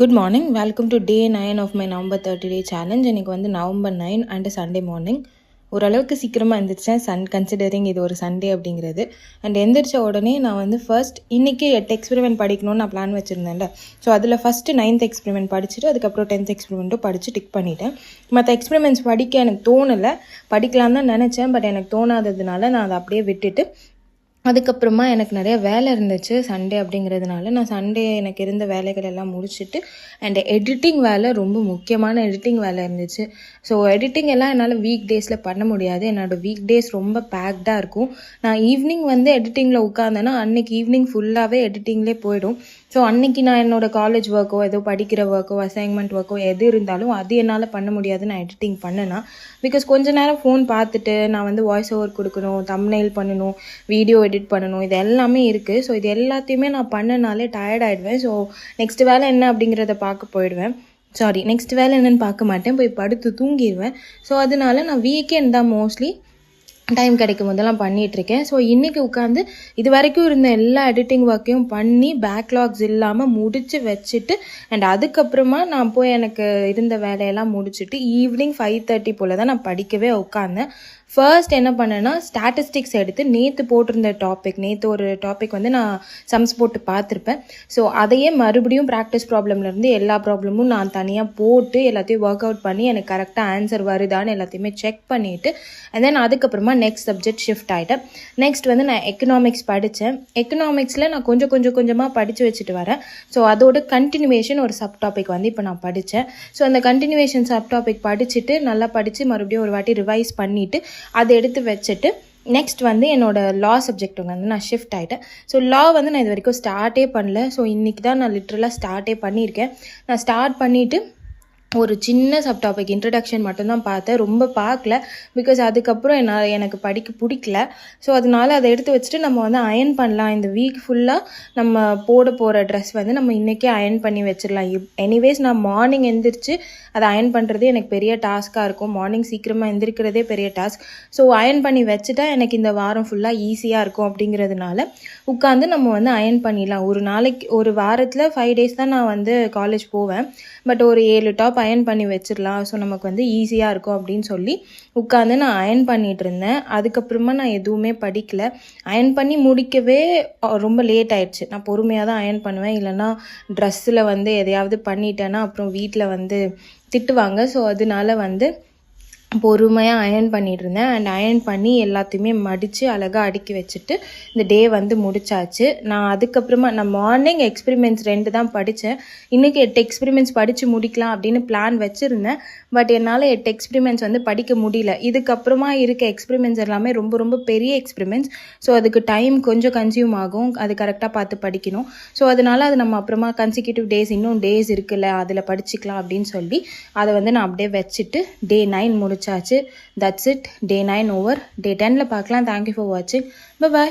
Good morning. Welcome to day 9 of my November 30 day challenge. இன்னைக்கு வந்து November 9 and Sunday morning. ஓரளவுக்கு சீக்கிரமாக எழுந்திரிச்சேன் considering இது ஒரு சண்டே அப்படிங்கிறது. அண்ட் எந்திரிச்ச உடனே நான் வந்து ஃபர்ஸ்ட் இன்றைக்கி 8 எக்ஸ்பெரிமெண்ட் படிக்கணும்னு நான் பிளான் வச்சுருந்தேன்ல. ஸோ அதில் ஃபஸ்ட்டு 9th எக்ஸ்பெரிமெண்ட் படிச்சுட்டு அதுக்கப்புறம் 10th எக்ஸ்பெரிமெண்ட்டும் படித்து டிக் பண்ணிட்டேன். மற்ற எக்ஸ்பெரிமெண்ட்ஸ் படிக்க எனக்கு தோணலை, படிக்கலாம் தான் நினச்சேன். பட் எனக்கு தோணாததுனால நான் அதை அப்படியே விட்டுட்டு அதுக்கப்புறமா எனக்கு நிறைய வேலை இருந்துச்சு சண்டே அப்படிங்கிறதுனால நான் சண்டே எனக்கு இருந்த வேலைகள் எல்லாம் முடிச்சுட்டு அண்ட் எடிட்டிங் வேலை ரொம்ப முக்கியமான எடிட்டிங் வேலை இருந்துச்சு. ஸோ எடிட்டிங் எல்லாம் என்னால் வீக் டேஸில் பண்ண முடியாது. என்னோடய வீக் டேஸ் ரொம்ப பேக்டாக இருக்கும். நான் ஈவினிங் வந்து எடிட்டிங்கில் உட்காந்தேன்னா அன்றைக்கி ஈவினிங் ஃபுல்லாகவே எடிட்டிங்லேயே போயிடும். ஸோ அன்றைக்கி நான் என்னோடய காலேஜ் ஒர்க்கோ ஏதோ படிக்கிற ஒர்க்கோ அசைன்மெண்ட் ஒர்க்கோ எது இருந்தாலும் அது என்னால் பண்ண முடியாது. நான் எடிட்டிங் பண்ணேன்னா பிகாஸ் கொஞ்ச நேரம் ஃபோன் பார்த்துட்டு நான் வந்து வாய்ஸ் ஓவர் கொடுக்கணும், தம்ப்நெயில் பண்ணணும், வீடியோ எடிட் பண்ணணும், இது எல்லாமே இருக்குது. ஸோ இது எல்லாத்தையுமே நான் பண்ணனாலே டயர்ட் ஆகிடுவேன். ஸோ நெக்ஸ்ட் வேலை என்ன அப்படிங்கிறத பார்க்க போயிடுவேன். நெக்ஸ்ட் வேலை என்னென்னு பார்க்க மாட்டேன், போய் படுத்து தூங்கிடுவேன். ஸோ அதனால நான் வீக்கெண்ட் தான் மோஸ்ட்லி டைம் கிடைக்கும் போதெல்லாம் பண்ணிகிட்ருக்கேன். ஸோ இன்றைக்கி உட்காந்து இது வரைக்கும் இருந்த எல்லா எடிட்டிங் ஒர்க்கையும் பண்ணி பேக்லாக்ஸ் இல்லாமல் முடித்து வச்சுட்டு அண்ட் அதுக்கப்புறமா நான் போய் எனக்கு இருந்த வேலையெல்லாம் முடிச்சுட்டு ஈவினிங் 5:30 போல் தான் நான் படிக்கவே உட்காந்தேன். ஃபர்ஸ்ட் என்ன பண்ணேன்னா ஸ்டாட்டிஸ்டிக்ஸ் எடுத்து நேற்று போட்டிருந்த நேற்று ஒரு டாபிக் வந்து நான் சம்ஸ் போட்டு பார்த்துருப்பேன். ஸோ அதையே மறுபடியும் ப்ராக்டிஸ் ப்ராப்ளம்லேருந்து எல்லா ப்ராப்ளமும் நான் தனியாக போட்டு எல்லாத்தையும் ஒர்க் அவுட் பண்ணி எனக்கு கரெக்டாக ஆன்சர் வருதான்னு எல்லாத்தையுமே செக் பண்ணிவிட்டு அண்ட் தென் அதுக்கப்புறமா நெக்ஸ்ட் சப்ஜெக்ட் ஷிஃப்ட் ஆகிட்டேன். நெக்ஸ்ட் வந்து நான் எக்கனாமிக்ஸ் படித்தேன். எக்கனாமிக்ஸில் நான் கொஞ்சமாக படித்து வச்சுட்டு வரேன். ஸோ அதோட கண்டினியூவேஷன் ஒரு சப் டாபிக் வந்து இப்போ நான் படித்தேன். ஸோ அந்த கண்டினியூவேஷன் சப் டாபிக் படிச்சுட்டு நல்லா படித்து மறுபடியும் ஒரு வாட்டி ரிவைஸ் பண்ணிவிட்டு அதை எடுத்து வச்சுட்டு நெக்ஸ்ட் வந்து என்னோடய லா சப்ஜெக்ட் வந்து நான் ஷிஃப்ட் ஆகிட்டேன். ஸோ லா வந்து நான் இது வரைக்கும் ஸ்டார்ட்டே பண்ணல. ஸோ இன்றைக்கி தான் நான் லிட்ரலாக ஸ்டார்ட்டே பண்ணியிருக்கேன். நான் ஸ்டார்ட் பண்ணிவிட்டு ஒரு சின்ன சப் டாபிக் இன்ட்ரடக்ஷன் மட்டும்தான் பார்த்தேன், ரொம்ப பார்க்கல. பிகாஸ் அதுக்கப்புறம் எனக்கு படிக்க பிடிக்கல. ஸோ அதனால அதை எடுத்து வச்சுட்டு நம்ம வந்து அயர்ன் பண்ணலாம். இந்த வீக் ஃபுல்லாக நம்ம போட போகிற ட்ரெஸ் வந்து நம்ம இன்றைக்கே அயர்ன் பண்ணி வச்சிடலாம். எனிவேஸ் நான் மார்னிங் எந்திரிச்சு அதை அயர்ன் பண்ணுறதே எனக்கு பெரிய டாஸ்க்காக இருக்கும். மார்னிங் சீக்கிரமாக எந்திரிக்கிறதே பெரிய டாஸ்க். ஸோ அயர்ன் பண்ணி வச்சுட்டா எனக்கு இந்த வாரம் ஃபுல்லாக ஈஸியாக இருக்கும். அப்படிங்கிறதுனால உட்காந்து நம்ம வந்து அயர்ன் பண்ணிடலாம். ஒரு வாரத்தில் 5 days தான் நான் வந்து காலேஜ் போவேன். பட் ஒரு 7 டாப் அயர்ன் பண்ணி வச்சிடலாம். ஸோ நமக்கு வந்து ஈஸியாக இருக்கும் அப்படின்னு சொல்லி உட்காந்து நான் அயர்ன் பண்ணிகிட்டு இருந்தேன். அதுக்கப்புறமா நான் எதுவுமே படிக்கல. அயர்ன் பண்ணி முடிக்கவே ரொம்ப லேட் ஆயிடுச்சு. நான் பொறுமையாக தான் அயர்ன் பண்ணுவேன். இல்லைனா ட்ரெஸ்ஸில் வந்து எதையாவது பண்ணிட்டேன்னா அப்புறம் வீட்டில் வந்து திட்டுவாங்க. ஸோ அதனால வந்து பொறுமையாக அயர்ன் பண்ணிகிட்டு இருந்தேன். அண்ட் அயர்ன் பண்ணி எல்லாத்தையுமே மடித்து அழகாக அடுக்கி வச்சுட்டு இந்த டே வந்து முடிச்சாச்சு. நான் அதுக்கப்புறமா நான் மார்னிங் எக்ஸ்பெரிமெண்ட்ஸ் 2 தான் படித்தேன். இன்றைக்கி 8 எக்ஸ்பெரிமெண்ட்ஸ் படித்து முடிக்கலாம் அப்படின்னு பிளான் வச்சுருந்தேன். பட் என்னால் 8 எக்ஸ்பெரிமெண்ட்ஸ் வந்து படிக்க முடியல. இதுக்கப்புறமா இருக்க எக்ஸ்பெரிமெண்ட்ஸ் எல்லாமே ரொம்ப ரொம்ப பெரிய எக்ஸ்பெரிமெண்ட்ஸ். ஸோ அதுக்கு டைம் கொஞ்சம் கன்சியூம் ஆகும். அது கரெக்டாக பார்த்து படிக்கணும். ஸோ அதனால் அது நம்ம அப்புறமா கன்சிக்யூட்டிவ் டேஸ் இன்னும் டேஸ் இருக்குல்ல அதில் படிச்சுக்கலாம் அப்படின்னு சொல்லி அதை வந்து நான் அப்படியே வச்சுட்டு day 9 முடிச்சாச்சு. That's it. Day 9 over. Day 10ல பார்க்கலாம். Thank you for watching. Bye bye.